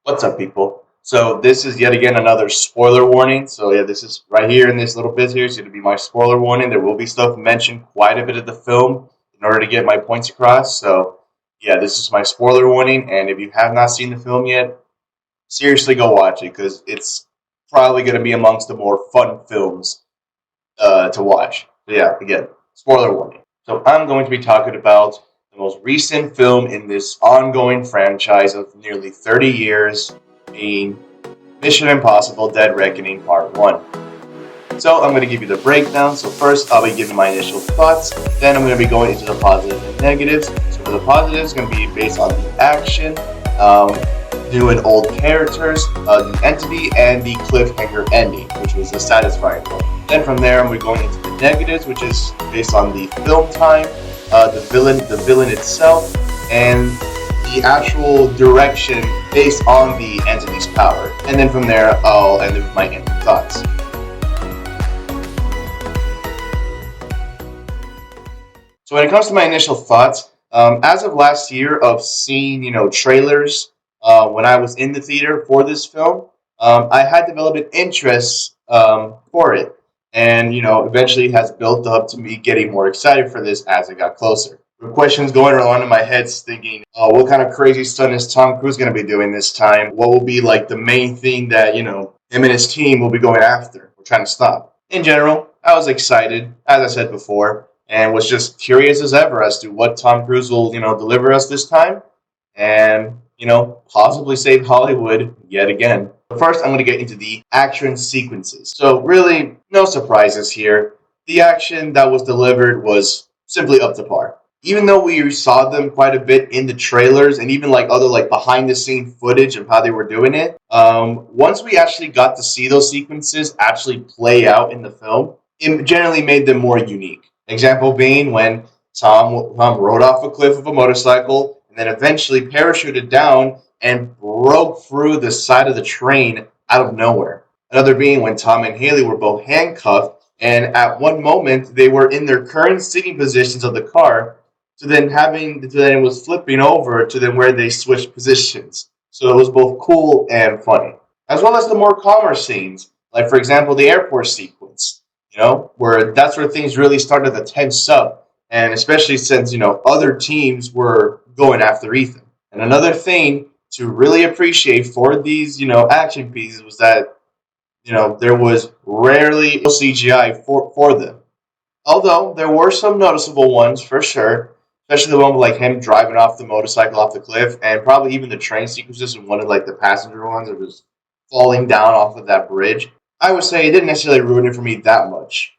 What's up, people? So this is yet again another spoiler warning. So yeah, this is right here in this little bit here is going to be my spoiler warning. There will be stuff mentioned quite a bit of the film in order to get my points across. So yeah, this is my spoiler warning. And if you have not seen the film yet, seriously go watch it because it's probably going to be amongst the more fun films to watch. So yeah, again, spoiler warning. So I'm going to be talking about the most recent film in this ongoing franchise of nearly 30 years, being Mission Impossible Dead Reckoning Part 1. So I'm going to give you the breakdown. So first I'll be giving my initial thoughts, then I'm going to be going into the positives and negatives. So for the positives, it's going to be based on the action, new and old characters, the entity, and the cliffhanger ending, which was a satisfying one. Then from there, I'm going into the negatives, which is based on the film time, the villain itself, and the actual direction based on the entity's power. And then from there, I'll end with my ending thoughts. So when it comes to my initial thoughts, as of last year of seeing, trailers when I was in the theater for this film, I had developed an interest for it. And, eventually has built up to me getting more excited for this as it got closer. The questions going around in my head thinking, what kind of crazy stunt is Tom Cruise going to be doing this time? What will be like the main thing that, him and his team will be going after or trying to stop? In general, I was excited, as I said before, and was just curious as ever as to what Tom Cruise will, deliver us this time. And, possibly save Hollywood yet again. But first, I'm going to get into the action sequences. So really, no surprises here. The action that was delivered was simply up to par. Even though we saw them quite a bit in the trailers and even other behind the scene footage of how they were doing it, once we actually got to see those sequences actually play out in the film, it generally made them more unique. Example being when Tom rode off a cliff of a motorcycle and then eventually parachuted down and broke through the side of the train out of nowhere. Another being when Tom and Haley were both handcuffed, and at one moment they were in their current sitting positions of the car, to then it was flipping over to then where they switched positions. So it was both cool and funny. As well as the more calmer scenes, like for example the airport sequence, where that's where things really started to tense up, and especially since, other teams were going after Ethan. And another thing to really appreciate for these, action pieces was that, there was rarely CGI for them. Although there were some noticeable ones for sure, especially the one with him driving off the motorcycle off the cliff, and probably even the train sequences and one of the passenger ones that was falling down off of that bridge. I would say it didn't necessarily ruin it for me that much.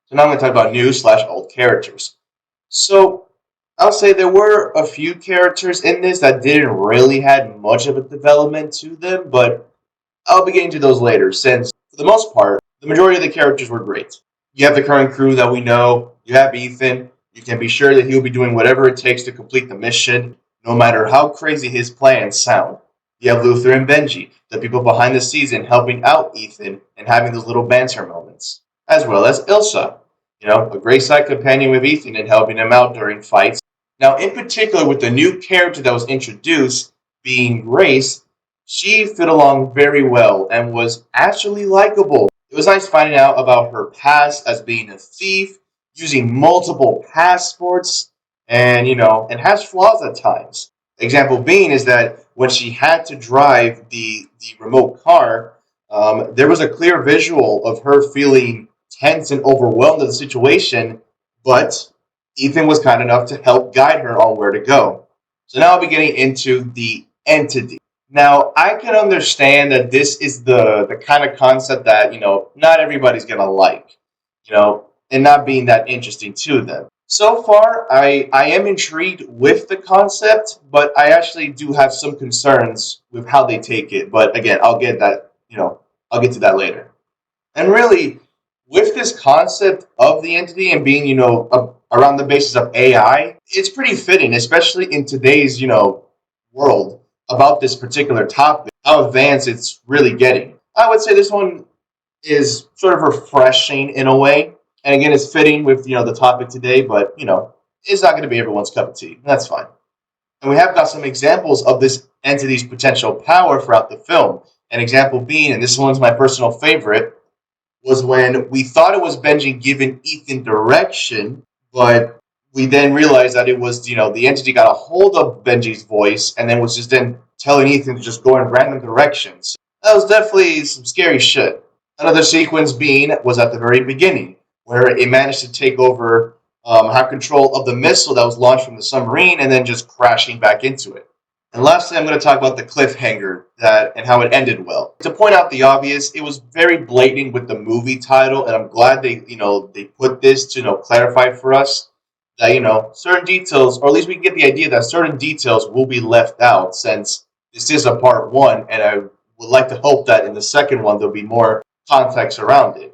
So now I'm going to talk about new/old characters. So I'll say there were a few characters in this that didn't really have much of a development to them, but I'll be getting to those later, since, for the most part, the majority of the characters were great. You have the current crew that we know, you have Ethan, you can be sure that he'll be doing whatever it takes to complete the mission, no matter how crazy his plans sound. You have Luther and Benji, the people behind the scenes helping out Ethan and having those little banter moments. As well as ILSA, a great side companion with Ethan and helping him out during fights. Now, in particular, with the new character that was introduced, being Grace, she fit along very well and was actually likable. It was nice finding out about her past as being a thief, using multiple passports, and, and has flaws at times. Example being is that when she had to drive the remote car, there was a clear visual of her feeling tense and overwhelmed at the situation, but Ethan was kind enough to help guide her on where to go. So now I'll be getting into the entity. Now, I can understand that this is the kind of concept that, not everybody's going to like, and not being that interesting to them. So far, I am intrigued with the concept, but I actually do have some concerns with how they take it. But again, I'll get to that later. And really, with this concept of the entity and being, around the basis of AI, it's pretty fitting, especially in today's, world about this particular topic, how advanced it's really getting. I would say this one is sort of refreshing in a way. And again, it's fitting with, the topic today, but, it's not going to be everyone's cup of tea. That's fine. And we have got some examples of this entity's potential power throughout the film. An example being, and this one's my personal favorite, was when we thought it was Benji giving Ethan direction, but we then realized that it was, the entity got a hold of Benji's voice and then was just then telling Ethan to just go in random directions. That was definitely some scary shit. Another sequence being was at the very beginning, where it managed to take over, have control of the missile that was launched from the submarine and then just crashing back into it. And lastly, I'm going to talk about the cliffhanger that and how it ended well. To point out the obvious, it was very blatant with the movie title, and I'm glad they put this to clarify for us that certain details, or at least we can get the idea that certain details will be left out since this is a part one, and I would like to hope that in the second one there'll be more context around it.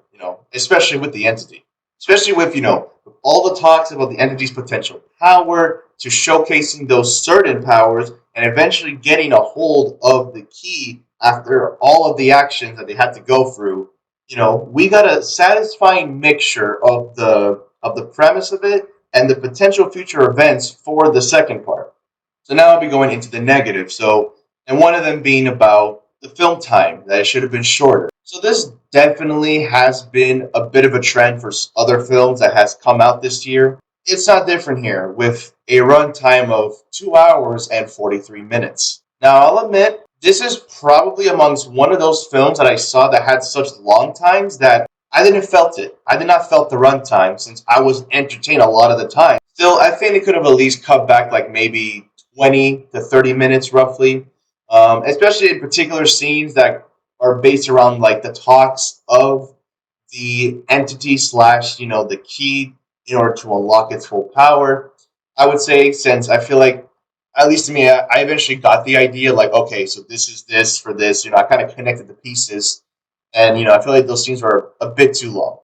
Especially with the entity, especially with with all the talks about the entity's potential power to showcasing those certain powers and eventually getting a hold of the key after all of the actions that they had to go through. We got a satisfying mixture of the premise of it and the potential future events for the second part. So now I'll be going into the negative. And one of them being about the film time, that it should have been shorter. So this definitely has been a bit of a trend for other films that has come out this year. It's not different here, with a runtime of 2 hours and 43 minutes. Now, I'll admit, this is probably amongst one of those films that I saw that had such long times that I didn't felt it. I did not felt the runtime since I was entertained a lot of the time. Still, I think they could have at least cut back like maybe 20 to 30 minutes roughly, especially in particular scenes that are based around like the talks of the entity slash the key in order to unlock its full power. I would say, since I feel like, at least to me, I eventually got the idea like, okay, so this is this for this. I kind of connected the pieces, and I feel like those scenes were a bit too long.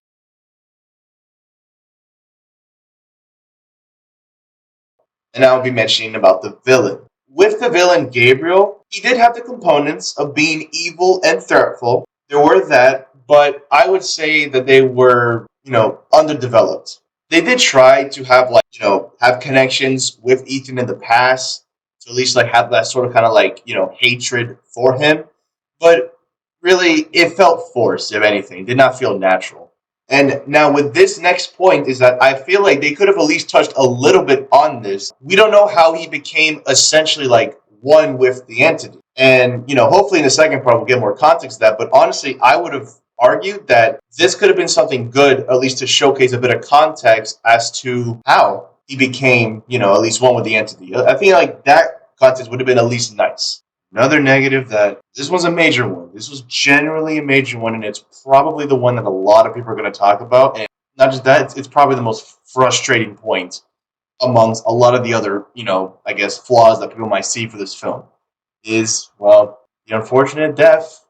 And I'll be mentioning about the villain. With the villain Gabriel, he did have the components of being evil and threatful. There were that, but I would say that they were, underdeveloped. They did try to have have connections with Ethan in the past, to at least like have that sort of kind of like, hatred for him. But really it felt forced, if anything. It did not feel natural. And now with this next point is that I feel like they could have at least touched a little bit on this. We don't know how he became essentially like one with the entity. And, hopefully in the second part we'll get more context to that. But honestly, I would have argued that this could have been something good, at least to showcase a bit of context as to how he became, at least one with the entity. I feel like that context would have been at least nice. Another negative, that this was a major one. This was generally a major one, and it's probably the one that a lot of people are going to talk about. And not just that, it's probably the most frustrating point amongst a lot of the other, I guess, flaws that people might see for this film. Is, well, the unfortunate death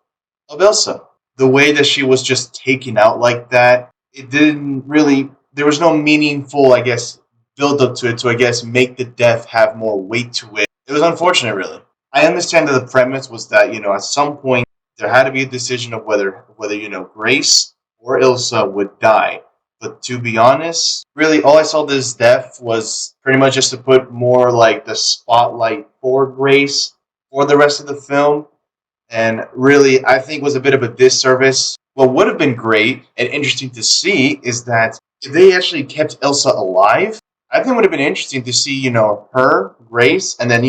of Ilsa. The way that she was just taken out like that, it didn't really, there was no meaningful, I guess, build up to it to, I guess, make the death have more weight to it. It was unfortunate, really. I understand that the premise was that, at some point there had to be a decision of whether Grace or Ilsa would die. But to be honest, really all I saw this death was pretty much just to put more like the spotlight for Grace for the rest of the film. And really, I think was a bit of a disservice. What would have been great and interesting to see is that if they actually kept Ilsa alive, I think it would have been interesting to see, her, Grace, and then,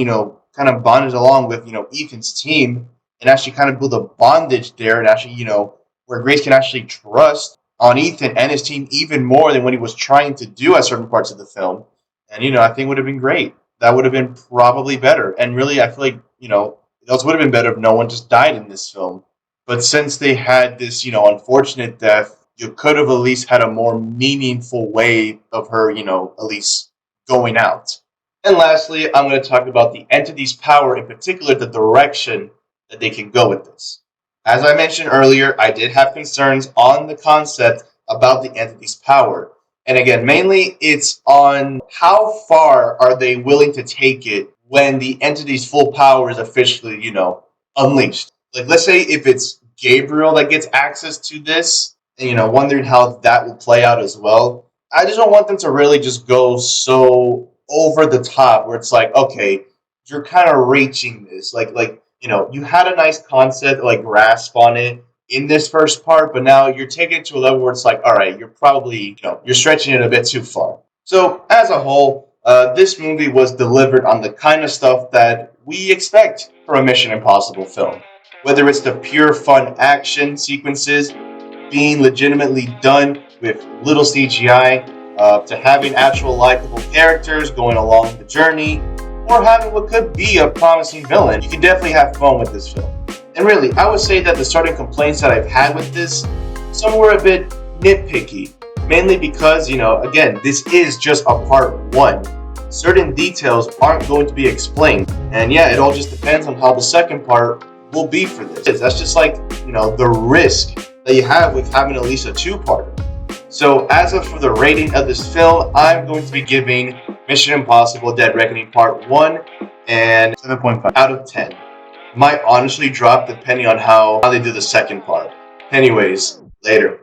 kind of bonded along with, Ethan's team and actually kind of build a bondage there and actually, where Grace can actually trust on Ethan and his team even more than what he was trying to do at certain parts of the film. And, I think it would have been great. That would have been probably better. And really, I feel like, it also would have been better if no one just died in this film. But since they had this, unfortunate death, you could have at least had a more meaningful way of her, at least going out. And lastly, I'm going to talk about the entity's power, in particular, the direction that they can go with this. As I mentioned earlier, I did have concerns on the concept about the entity's power. And again, mainly it's on how far are they willing to take it when the entity's full power is officially, unleashed. Like, let's say if it's Gabriel that gets access to this, and, wondering how that will play out as well. I just don't want them to really just go so over the top where it's like, okay, you're kind of reaching this. You had a nice concept, like grasp on it in this first part, but now you're taking it to a level where it's like, all right, you're probably, you're stretching it a bit too far. So as a whole, this movie was delivered on the kind of stuff that we expect from a Mission Impossible film. Whether it's the pure fun action sequences being legitimately done with little CGI, to having actual likable characters going along the journey, or having what could be a promising villain, you can definitely have fun with this film. And really, I would say that the certain complaints that I've had with this, some were a bit nitpicky, mainly because, again, this is just a part one. Certain details aren't going to be explained, and yeah, it all just depends on how the second part will be for this. That's just like, the risk that you have with having at least a two-parter. So as of for the rating of this film, I'm going to be giving Mission Impossible Dead Reckoning Part 1 and 7.5 out of 10. Might honestly drop depending on how they do the second part. Anyways, later.